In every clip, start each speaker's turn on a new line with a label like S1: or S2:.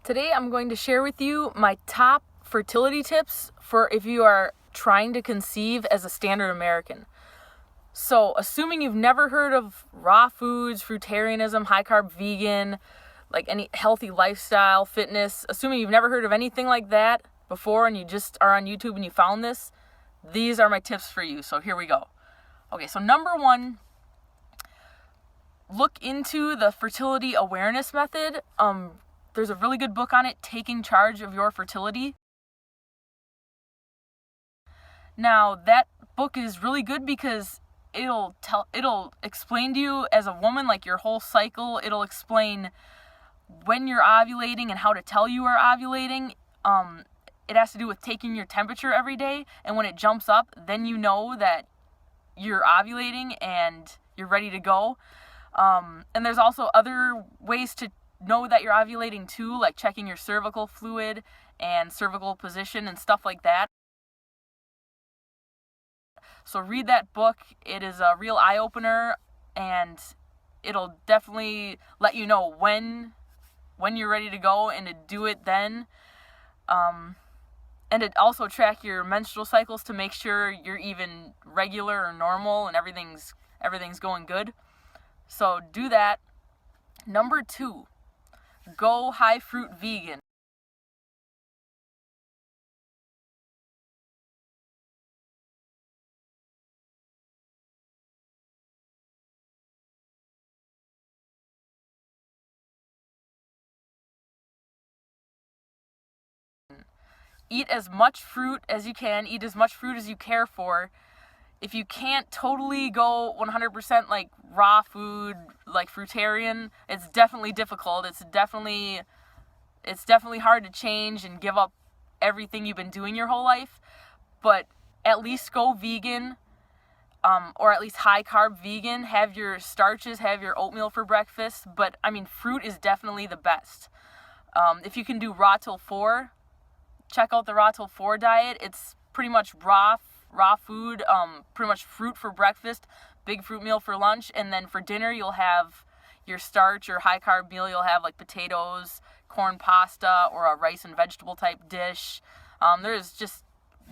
S1: Today I'm going to share with you my top fertility tips for if you are trying to conceive as a standard American. So, assuming you've never heard of raw foods, fruitarianism, high carb vegan, like any healthy lifestyle, fitness, assuming you've never heard of anything like that before and you just are on YouTube and you found this, these are my tips for you. So here we go. Okay, so number one, look into the fertility awareness method. There's a really good book on it, Taking Charge of Your Fertility. Now, that book is really good because it'll explain to you as a woman, like your whole cycle. It'll explain when you're ovulating and how to tell you are ovulating. It has to do with taking your temperature every day, and when it jumps up, then you know that you're ovulating and you're ready to go. And there's also other ways to know that you're ovulating too, like checking your cervical fluid and cervical position and stuff like that. So read that book. It is a real eye-opener, and it'll definitely let you know when you're ready to go and to do it then. And it also track your menstrual cycles to make sure you're even regular or normal and everything's going good. So do that. Number two, go high fruit vegan. Eat as much fruit as you can, eat as much fruit as you care for. If you can't totally go 100% like raw food, like fruitarian, it's definitely difficult. It's definitely hard to change and give up everything you've been doing your whole life. But at least go vegan, or at least high carb vegan. Have your starches, have your oatmeal for breakfast. But I mean, fruit is definitely the best. If you can do raw till 4, check out the raw till 4 diet. It's pretty much raw food, pretty much fruit for breakfast, big fruit meal for lunch, and then for dinner you'll have your starch, your high carb meal. You'll have like potatoes, corn pasta, or a rice and vegetable type dish. There's just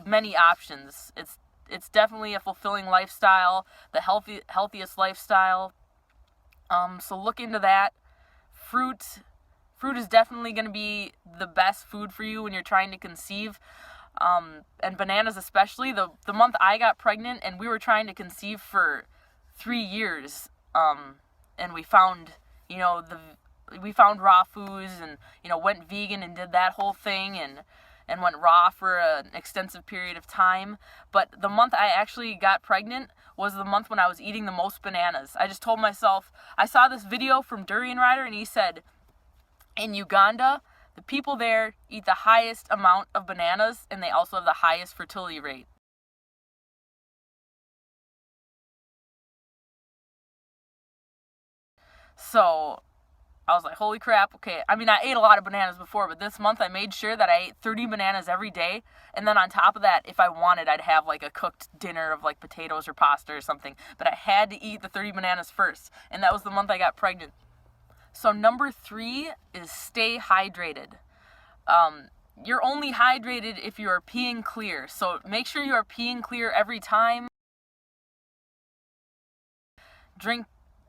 S1: many options. It's definitely a fulfilling lifestyle, the healthiest lifestyle. So look into that. Fruit is definitely going to be the best food for you when you're trying to conceive. And bananas especially. The month I got pregnant and we were trying to conceive for 3 years, and we found raw foods and, went vegan and did that whole thing and went raw for an extensive period of time. But the month I actually got pregnant was the month when I was eating the most bananas. I just told myself, I saw this video from Durian Rider and he said, in Uganda, the people there eat the highest amount of bananas, and they also have the highest fertility rate. So I was like, holy crap, okay. I mean, I ate a lot of bananas before, but this month I made sure that I ate 30 bananas every day. And then on top of that, if I wanted, I'd have like a cooked dinner of like potatoes or pasta or something. But I had to eat the 30 bananas first. And that was the month I got pregnant. So number 3 is stay hydrated. You're only hydrated if you are peeing clear. So make sure you are peeing clear every time. Drink,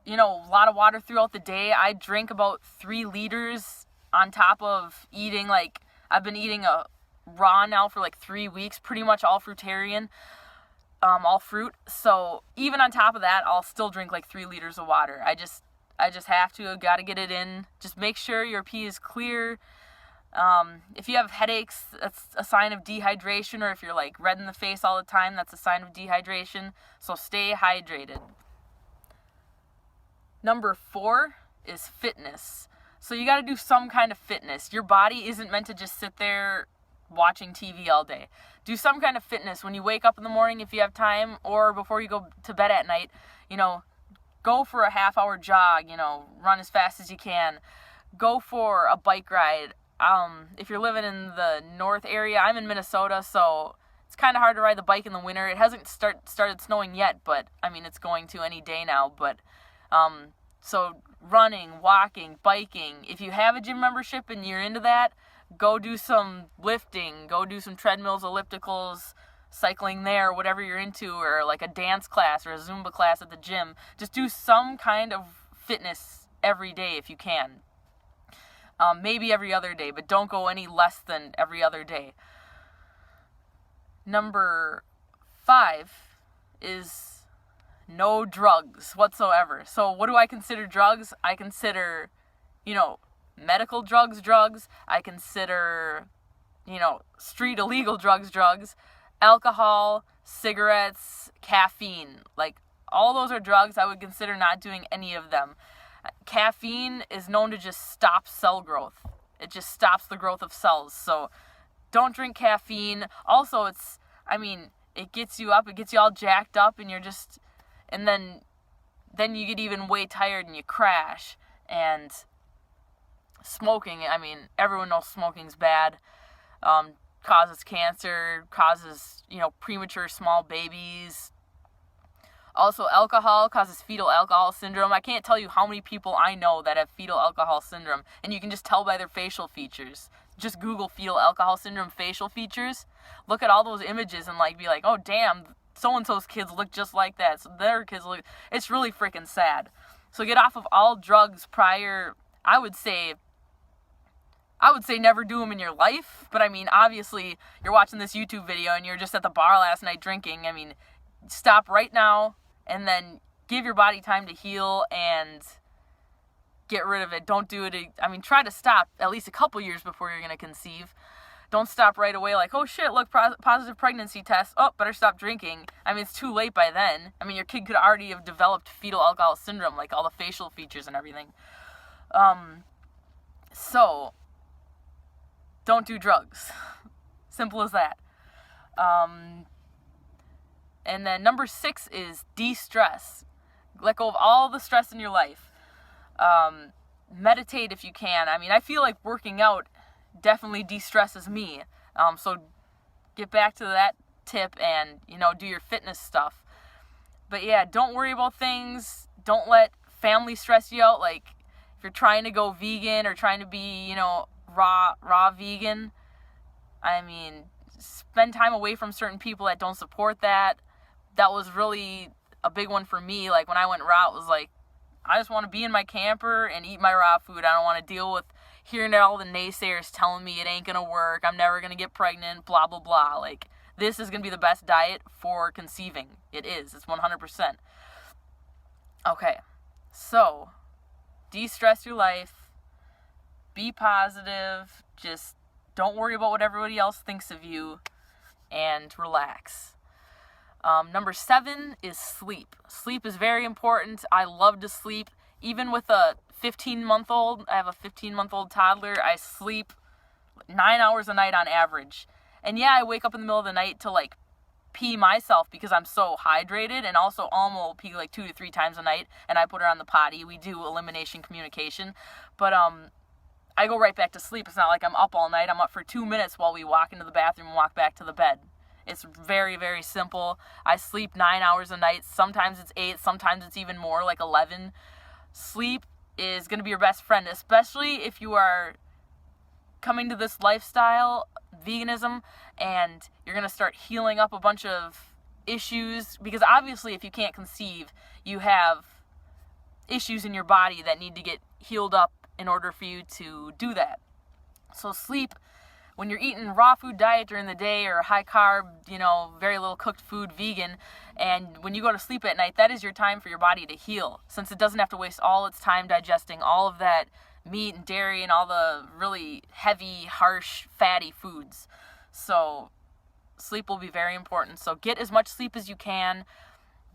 S1: a lot of water throughout the day. I drink about 3 liters on top of eating, like, I've been eating a raw now for like 3 weeks, pretty much all fruitarian, all fruit. So even on top of that, I'll still drink like 3 liters of water. I just have to, gotta get it in. Just make sure your pee is clear. If you have headaches, that's a sign of dehydration, or if you're like red in the face all the time, that's a sign of dehydration. So stay hydrated. Number 4 is fitness. So you gotta do some kind of fitness. Your body isn't meant to just sit there watching TV all day. Do some kind of fitness when you wake up in the morning if you have time, or before you go to bed at night. Go for a half-hour jog, run as fast as you can. Go for a bike ride. If you're living in the north area, I'm in Minnesota, so it's kind of hard to ride the bike in the winter. It hasn't started snowing yet, but, I mean, it's going to any day now. But So running, walking, biking. If you have a gym membership and you're into that, go do some lifting, go do some treadmills, ellipticals, cycling there, whatever you're into, or like a dance class or a Zumba class at the gym. Just do some kind of fitness every day if you can. Maybe every other day, but don't go any less than every other day. Number 5 is no drugs whatsoever. So what do I consider drugs? I consider, medical drugs. I consider, street illegal drugs, alcohol, cigarettes, caffeine. Like, all those are drugs. I would consider not doing any of them. Caffeine is known to just stop cell growth. It just stops the growth of cells. So don't drink caffeine. Also, it gets you up. It gets you all jacked up, and you're just, and then you get even way tired and you crash. And smoking, everyone knows smoking's bad. Causes cancer, causes, premature small babies. Also, alcohol causes fetal alcohol syndrome. I can't tell you how many people I know that have fetal alcohol syndrome, and you can just tell by their facial features. Just Google fetal alcohol syndrome facial features. Look at all those images and be like, oh damn, so-and-so's kids look just like that. So their kids look, it's really freaking sad. So get off of all drugs prior. I would say never do them in your life, but obviously you're watching this YouTube video and you're just at the bar last night drinking. Stop right now and then give your body time to heal and get rid of it. Don't do it. Try to stop at least a couple years before you're going to conceive. Don't stop right away like, oh shit, look, positive pregnancy test. Oh, better stop drinking. It's too late by then. Your kid could already have developed fetal alcohol syndrome, like all the facial features and everything. So don't do drugs. Simple as that. And then number 6 is de-stress. Let go of all the stress in your life. Meditate if you can. I feel like working out definitely de-stresses me. So get back to that tip and, do your fitness stuff. But yeah, don't worry about things. Don't let family stress you out. Like, if you're trying to go vegan or trying to be, raw vegan, spend time away from certain people that don't support that. That was really a big one for me. Like, when I went raw, it was like, I just want to be in my camper and eat my raw food. I don't want to deal with hearing all the naysayers telling me it ain't going to work, I'm never going to get pregnant, blah, blah, blah. Like, this is going to be the best diet for conceiving. It is. It's 100%. Okay, so de-stress your life. Be positive. Just don't worry about what everybody else thinks of you, and relax. Number 7 is sleep. Sleep is very important. I love to sleep. Even with a 15-month-old, I have a 15-month-old toddler, I sleep 9 hours a night on average. And yeah, I wake up in the middle of the night to pee myself because I'm so hydrated, and also Alma will pee 2 to 3 times a night, and I put her on the potty. We do elimination communication. But I go right back to sleep. It's not like I'm up all night. I'm up for 2 minutes while we walk into the bathroom and walk back to the bed. It's very, very simple. I sleep 9 hours a night. Sometimes it's 8, sometimes it's even more, 11. Sleep is going to be your best friend, especially if you are coming to this lifestyle, veganism, and you're going to start healing up a bunch of issues. Because obviously, if you can't conceive, you have issues in your body that need to get healed up in order for you to do that. So sleep, when you're eating raw food diet during the day or high carb, very little cooked food, vegan, and when you go to sleep at night, that is your time for your body to heal, since it doesn't have to waste all its time digesting all of that meat and dairy and all the really heavy, harsh, fatty foods. So sleep will be very important. So get as much sleep as you can.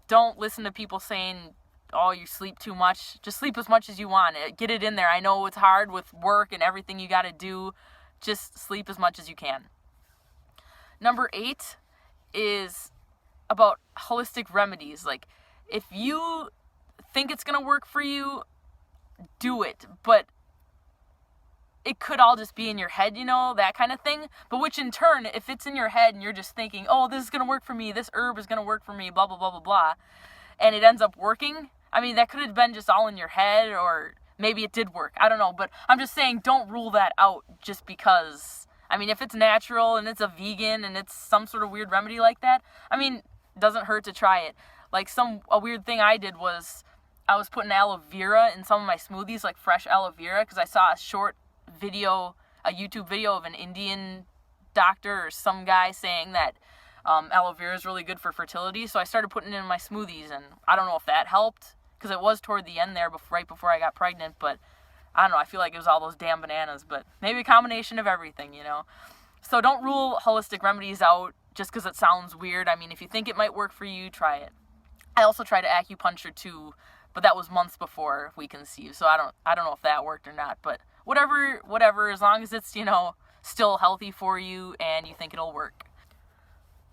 S1: Don't listen to people saying, oh, you sleep too much. Just sleep as much as you want. Get it in there. I know it's hard with work and everything you got to do. Just sleep as much as you can. Number 8 is about holistic remedies. If you think it's going to work for you, do it. But it could all just be in your head, that kind of thing. But which in turn, if it's in your head and you're just thinking, oh, this is going to work for me, this herb is going to work for me, blah, blah, blah, blah, blah, and it ends up working, I mean, that could have been just all in your head, or maybe it did work. I don't know, but I'm just saying don't rule that out just because. I mean, if it's natural and it's a vegan and it's some sort of weird remedy like that, I mean, it doesn't hurt to try it. Like a weird thing I did was I was putting aloe vera in some of my smoothies, like fresh aloe vera, because I saw a short video, a YouTube video of an Indian doctor or some guy saying that aloe vera is really good for fertility. So I started putting it in my smoothies, and I don't know if that helped, because it was toward the end there, right before I got pregnant, but I don't know, I feel like it was all those damn bananas, but maybe a combination of everything, you know. So don't rule holistic remedies out just because it sounds weird. I mean, if you think it might work for you, try it. I also tried acupuncture too, but that was months before we conceived, so I don't know if that worked or not, but whatever, as long as it's, you know, still healthy for you and you think it'll work.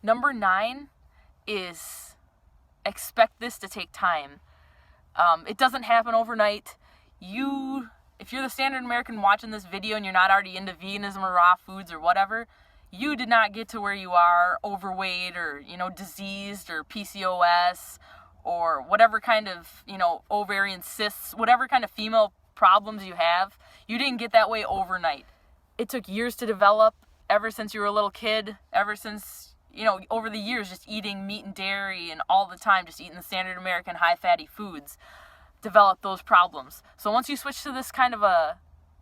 S1: Number 9 is expect this to take time. It doesn't happen overnight. If you're the standard American watching this video and you're not already into veganism or raw foods or whatever, you did not get to where you are overweight or, you know, diseased or PCOS or whatever kind of, you know, ovarian cysts, whatever kind of female problems you have. You didn't get that way overnight. It took years to develop, ever since you were a little kid, ever since, you know, over the years, just eating meat and dairy and all the time, just eating the standard American high-fatty foods, develop those problems. So once you switch to this kind of a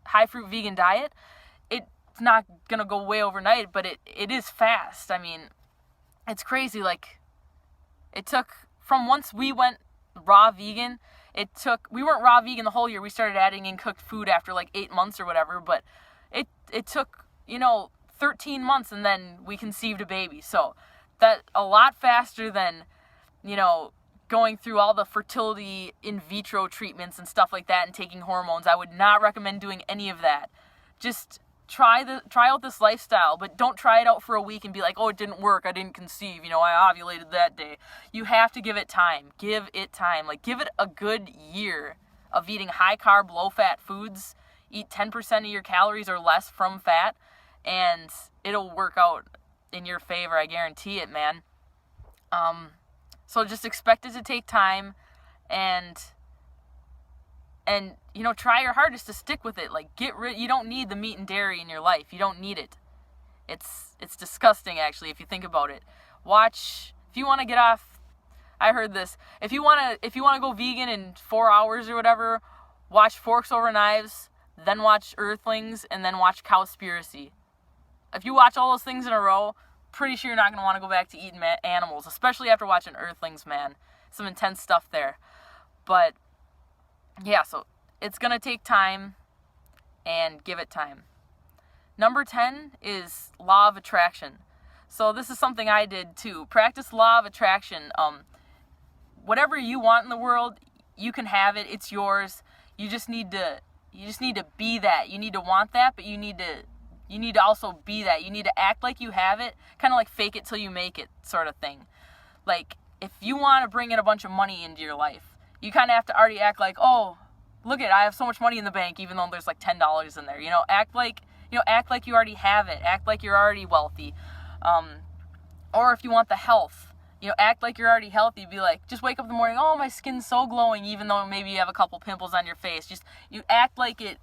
S1: high-fruit vegan diet, it's not going to go away overnight, but it is fast. I mean, it's crazy. Like, it took, from once we went raw vegan, we weren't raw vegan the whole year. We started adding in cooked food after like 8 months or whatever, but it took, you know, 13 months and then we conceived a baby. So that a lot faster than, you know, going through all the fertility in vitro treatments and stuff like that and taking hormones. I would not recommend doing any of that. Just try out this lifestyle, but don't try it out for a week and be like, oh, it didn't work, I didn't conceive, you know, I ovulated that day. You have to give it time. Give it time. Like, give it a good year of eating high carb, low fat foods. Eat 10% of your calories or less from fat, and it'll work out in your favor. I guarantee it, man. So just expect it to take time, and you know, try your hardest to stick with it. Like, you don't need the meat and dairy in your life. You don't need it. It's disgusting, actually, if you think about it. If you want to get off, I heard this, if you want to go vegan in 4 hours or whatever, watch Forks Over Knives, then watch Earthlings, and then watch Cowspiracy. If you watch all those things in a row, pretty sure you're not going to want to go back to eating animals, especially after watching Earthlings, man. Some intense stuff there. But, yeah, so it's going to take time, and give it time. Number 10 is law of attraction. So this is something I did too. Practice law of attraction. Whatever you want in the world, you can have it. It's yours. You just need to be that. You need to want that, but you need to also be that. You need to act like you have it, kind of like fake it till you make it sort of thing. Like, if you want to bring in a bunch of money into your life, you kind of have to already act like, oh, look I have so much money in the bank, even though there's like $10 in there. You know, act like you already have it. Act like you're already wealthy. Or if you want the health, you know, act like you're already healthy. Be like, just wake up in the morning, oh, my skin's so glowing, even though maybe you have a couple pimples on your face. Just, you act like it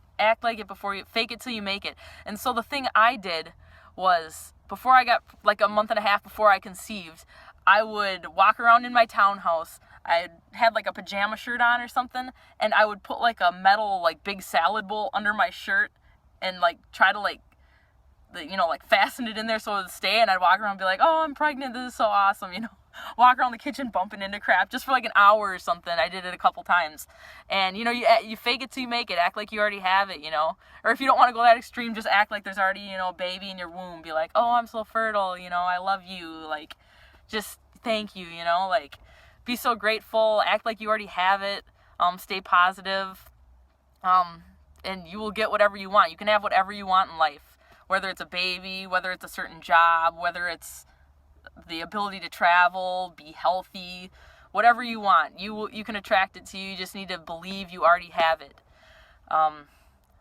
S1: before you fake it till you make it. And so the thing I did was, before I got, like a month and a half before I conceived, I would walk around in my townhouse. I had like a pajama shirt on or something, and I would put like a metal, like, big salad bowl under my shirt and like try to like fasten it in there so it would stay, and I'd walk around and be like, oh, I'm pregnant, this is so awesome, you know. Walk around the kitchen bumping into crap just for like an hour or something. I did it a couple times. And, you know, you fake it till you make it. Act like you already have it, you know. Or if you don't want to go that extreme, just act like there's already, you know, a baby in your womb. Be like, oh, I'm so fertile, you know, I love you. Like, just thank you, you know. Like, be so grateful. Act like you already have it. Stay positive. And you will get whatever you want. You can have whatever you want in life. Whether it's a baby, whether it's a certain job, whether it's the ability to travel, be healthy, whatever you want, you can attract it to you. You just need to believe you already have it.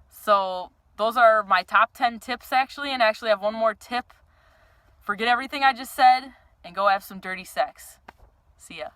S1: So those are my top 10 tips, actually. And actually, I have one more tip. Forget everything I just said and go have some dirty sex. See ya.